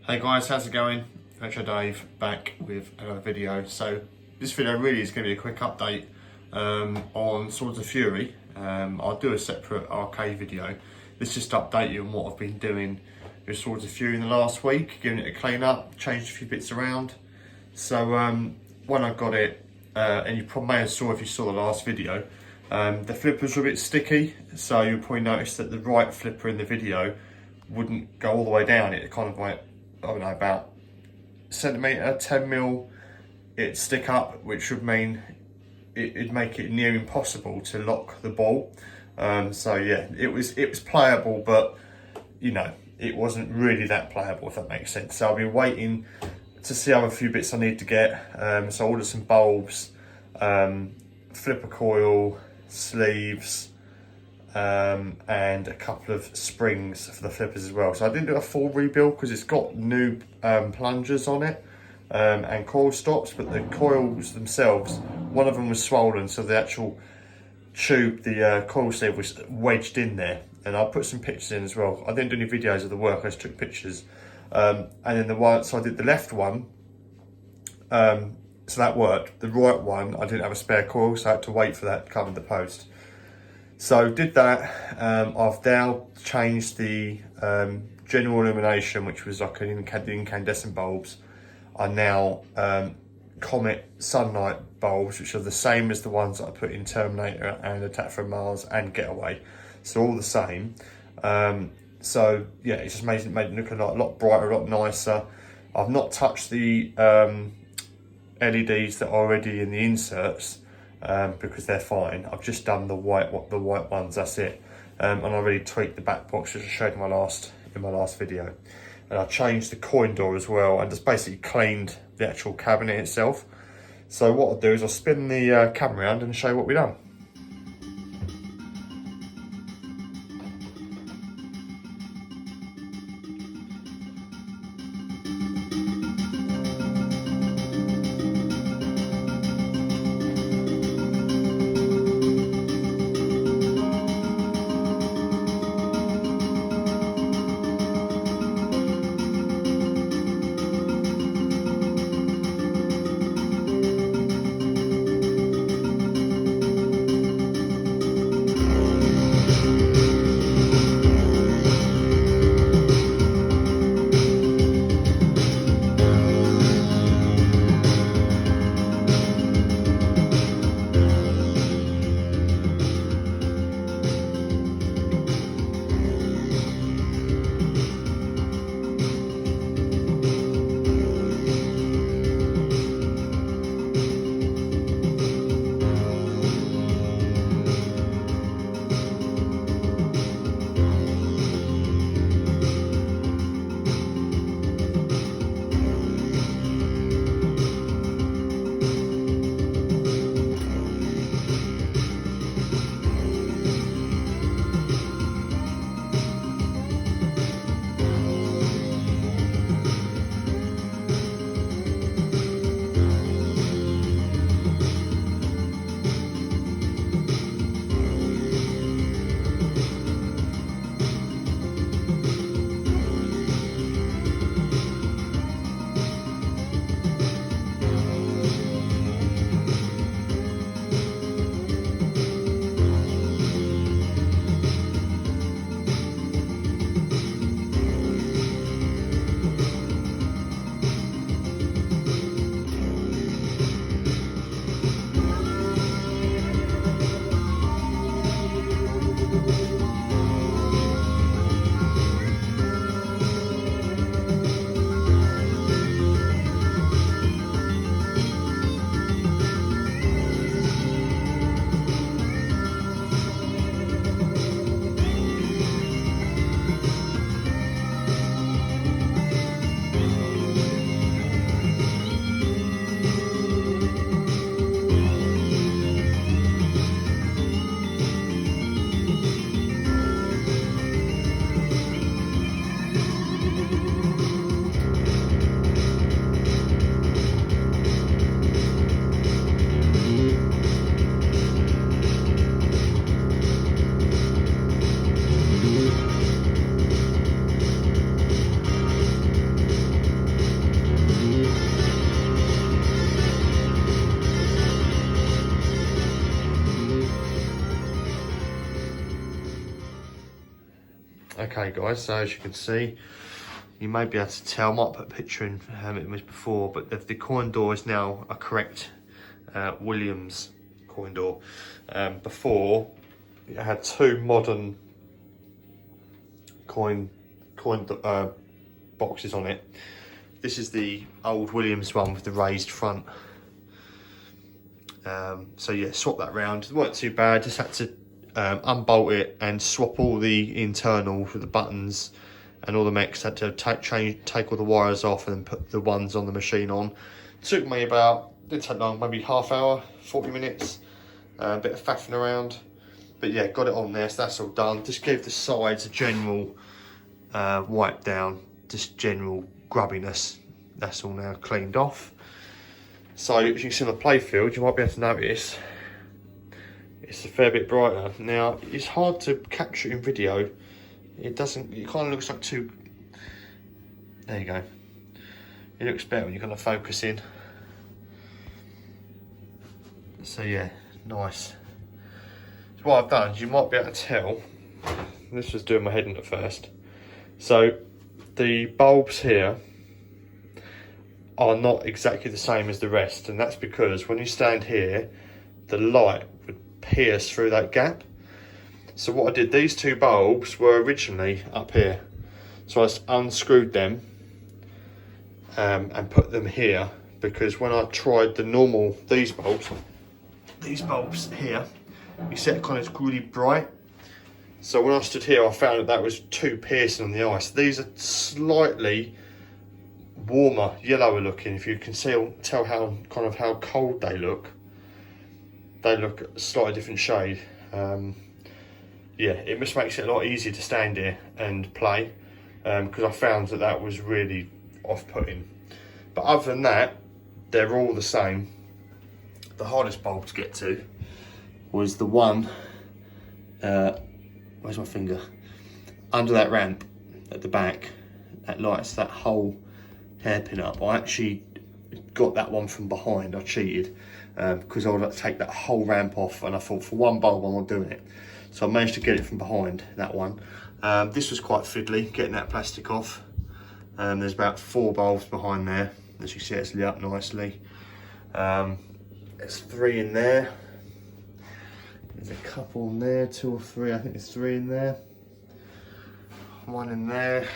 Hey guys, how's it going? Retro Dave back with another video. So this video really is going to be a quick update on Swords of Fury. I'll do a separate arcade video. Let's just update you on what I've been doing with Swords of Fury in the last week, giving it a clean up, changed a few bits around. So when I got it, and you probably may have saw if you saw the last video, the flippers were a bit sticky, so you'll probably notice that the right flipper in the video wouldn't go all the way down. It kind of went, I don't know, about centimetre, 10 mil, it'd stick up, which would mean it'd make it near impossible to lock the ball. So yeah, it was playable, but you know, it wasn't really that playable, if that makes sense. So I've been waiting to see other few bits I need to get. So I ordered some bulbs, flipper coil, sleeves, and a couple of springs for the flippers as well. So I didn't do a full rebuild because it's got new plungers on it and coil stops, but the coils themselves, one of them was swollen, so the actual tube, the coil sleeve, was wedged in there. And I'll put some pictures in as well. I didn't do any videos of the work, I just took pictures. And then the one, so I did the left one, so that worked. The right one, I didn't have a spare coil, so I had to wait for that to come in the post. So did that. I've now changed the general illumination, which was like an incandescent bulbs, are now Comet sunlight bulbs, which are the same as the ones that I put in Terminator and Attack from Mars and Getaway. So all the same. So yeah, it just made it look a lot brighter, a lot nicer. I've not touched the LEDs that are already in the inserts, because they're fine. I've just done the white ones, that's it. And I already tweaked the back box, which I showed in my last video. And I changed the coin door as well, and just basically cleaned the actual cabinet itself. So what I'll do is I'll spin the camera around and show you what we've done. Okay guys, so as you can see, you may be able to tell, I might put a picture in how it was before, but the coin door is now a correct Williams coin door. Before, it had two modern coin boxes on it. This is the old Williams one with the raised front. So yeah, swap that round. It weren't too bad, just had to unbolt it and swap all the internals with the buttons and all the mechs. Had to take all the wires off and then put the ones on the machine on. Took me about, didn't take long, maybe half hour, 40 minutes. A bit of faffing around, but yeah, got it on there, so that's all done. Just gave the sides a general wipe down, just general grubbiness. That's all now cleaned off. So as you can see on the playfield, you might be able to notice it's a fair bit brighter. Now it's hard to capture in video. It doesn't, it kind of looks like two, there you go. It looks better when you're kind of focusing. So yeah, nice. So what I've done is, you might be able to tell, this was doing my head in at first. So the bulbs here are not exactly the same as the rest, and that's because when you stand here, the light would pierce through that gap. So what I did, these two bulbs were originally up here. So I just unscrewed them and put them here, because when I tried the normal, these bulbs here, you see it kind of really bright. So when I stood here, I found that was too piercing on the ice. These are slightly warmer, yellower looking. If you can tell how how cold they look a slightly different shade. Yeah, it just makes it a lot easier to stand here and play, because I found that was really off-putting. But other than that, they're all the same. The hardest bulb to get to was the one, where's my finger? Under that ramp at the back, that lights that whole hairpin up. I actually got that one from behind. I cheated, because I would like to take that whole ramp off, and I thought for one bulb I'm not doing it. So I managed to get it from behind, that one. This was quite fiddly, getting that plastic off. There's about 4 bulbs behind there. As you see, it's lit up nicely. There's 3 in there. There's a couple in there, 2 or 3, I think there's 3 in there. 1 in there,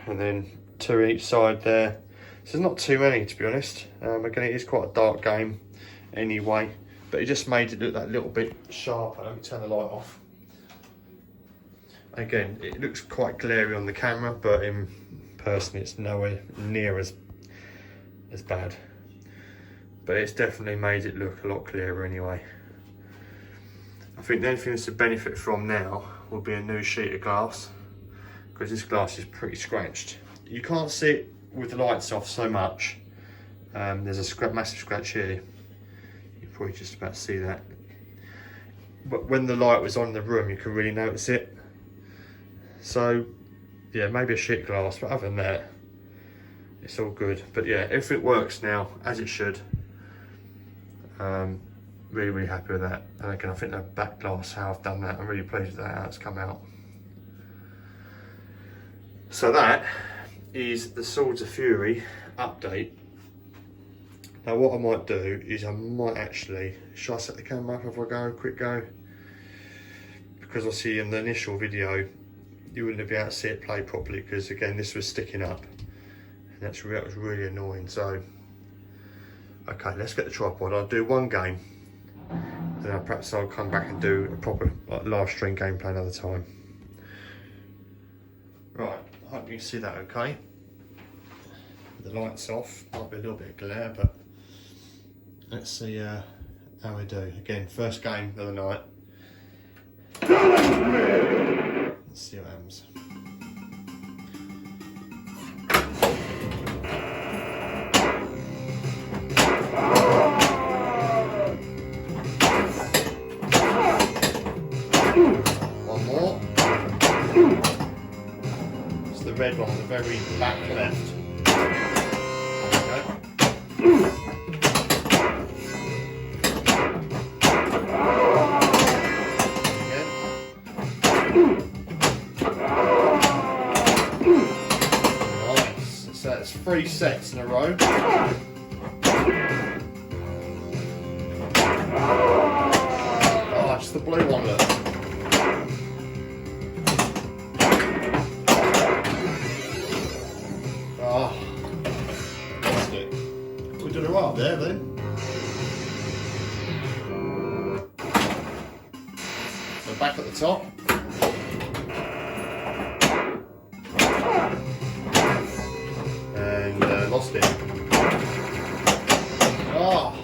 and then 2 each side there. So there's not too many, to be honest. Again, it is quite a dark game anyway, but it just made it look that little bit sharper. Let me turn the light off. Again, it looks quite glary on the camera, but in person it's nowhere near as bad. But it's definitely made it look a lot clearer anyway. I think the only thing that's to benefit from now will be a new sheet of glass, because this glass is pretty scratched. You can't see it with the lights off so much. There's a massive scratch here. You're probably just about to see that. But when the light was on in the room, you can really notice it. So yeah, maybe a sheet of glass, but other than that, it's all good. But yeah, everything works now as it should. Really happy with that. And again, I think the back glass, how I've done that, I'm really pleased with that, how it's come out. So that is the Swords of Fury update. Now what I might do is I might actually, should I set the camera up if I go, quick go? Because I see in the initial video, you wouldn't be able to see it play properly, because again, this was sticking up. And that was really annoying, so. Okay, let's get the tripod. I'll do one game, then perhaps I'll come back and do a proper live stream gameplay another time. Right, I hope you can see that okay. The light's off, might be a little bit of glare, but let's see how we do. Again, first game of the night. Let's see what happens. One more. It's the red one on the very back left. So that's 3 sets in a row. Oh, just the blue one, look. Oh, lost it. We did it right up there then. So back at the top. And lost it. Oh.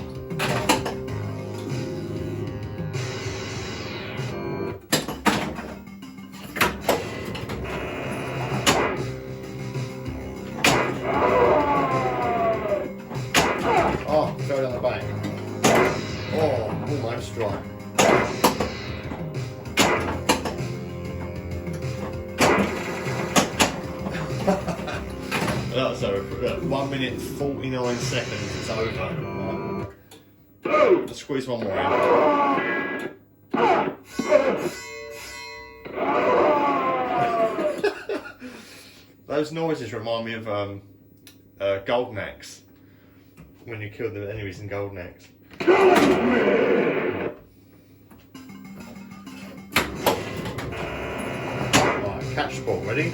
Oh, fell down the bank. Oh, almost dry. That's over. 1 minute 49 seconds. It's over. Let's squeeze one more in. Those noises remind me of Golden Axe. When you kill the enemies in Golden Axe. Right, catch the ball. Ready?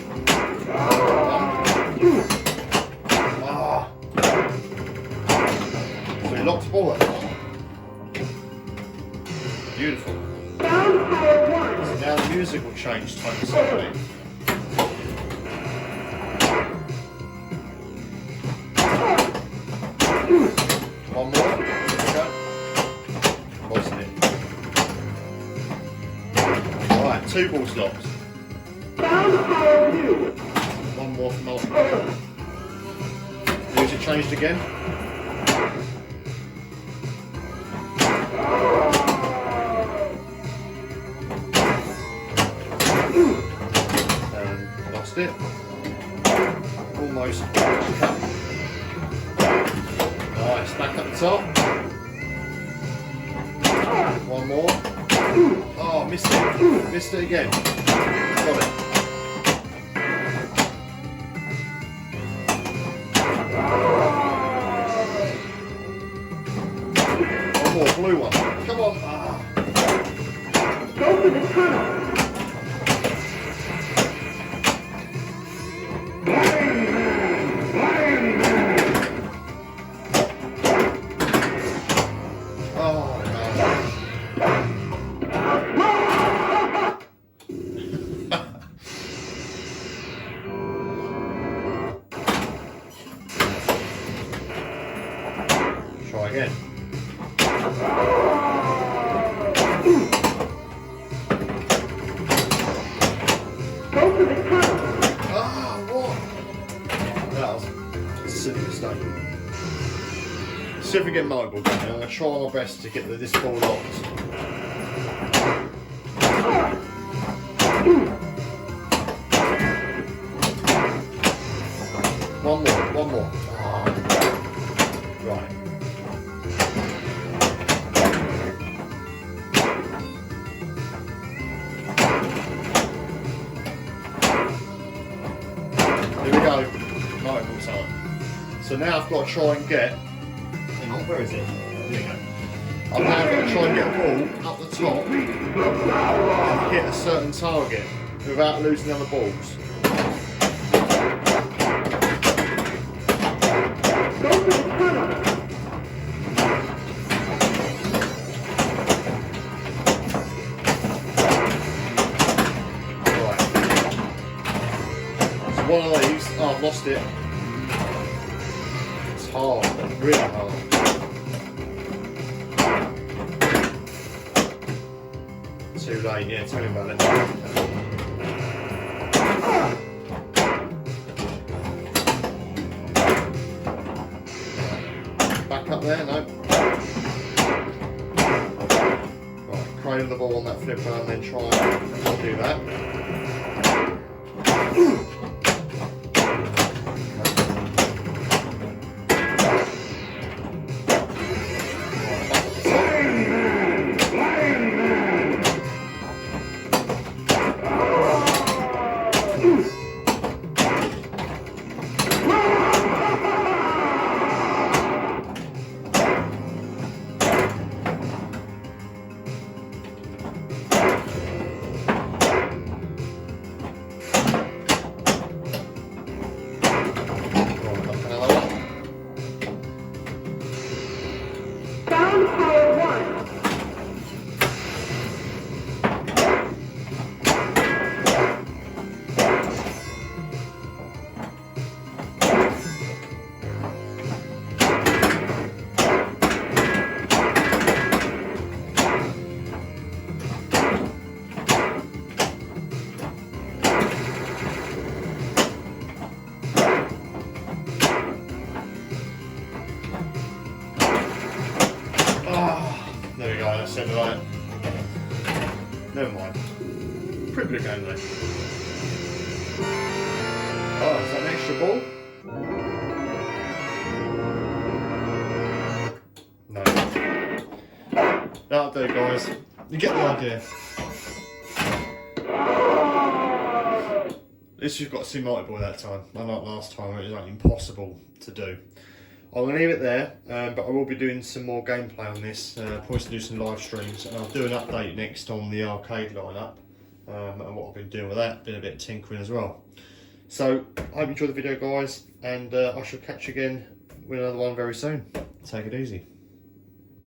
Ah. So you locked the ball at the top. Beautiful. So now the music will change totally slowly. One more. Okay. Lost it. Alright, 2 balls locked. One more from multiple. Music changed again. And lost it. Almost. Nice, back up the top. One more. Oh, missed it. Missed it again. Got it. One more, blue one. Come on. Ah. Go for the tunnel. Try again. Go to the top. Ah, what? That was a silly mistake. See if we get multiple again. I'm going to try my best to get this ball locked. One more. Oh. Right. Here we go. Multiple time. So now I've got to try and get. Hang on, where is it? There we go. I've now got to try and get a ball up the top and hit a certain target without losing other balls. One of these, oh, I've lost it. It's hard, really hard. Too late, yeah, tell me about it. Back up there, no. Right, cradle the ball on that flipper and then try and do that. 100% of that. Never mind. Pretty good game though. Oh, is that an extra ball? No. That'll do, guys. You get the idea. At least you've got a multi-ball that time, unlike last time where it was like impossible to do. I'm going to leave it there, but I will be doing some more gameplay on this, probably to do some live streams, and I'll do an update next on the arcade lineup, and what I've been doing with that, been a bit of tinkering as well. So, I hope you enjoyed the video, guys, and I shall catch you again with another one very soon. Take it easy.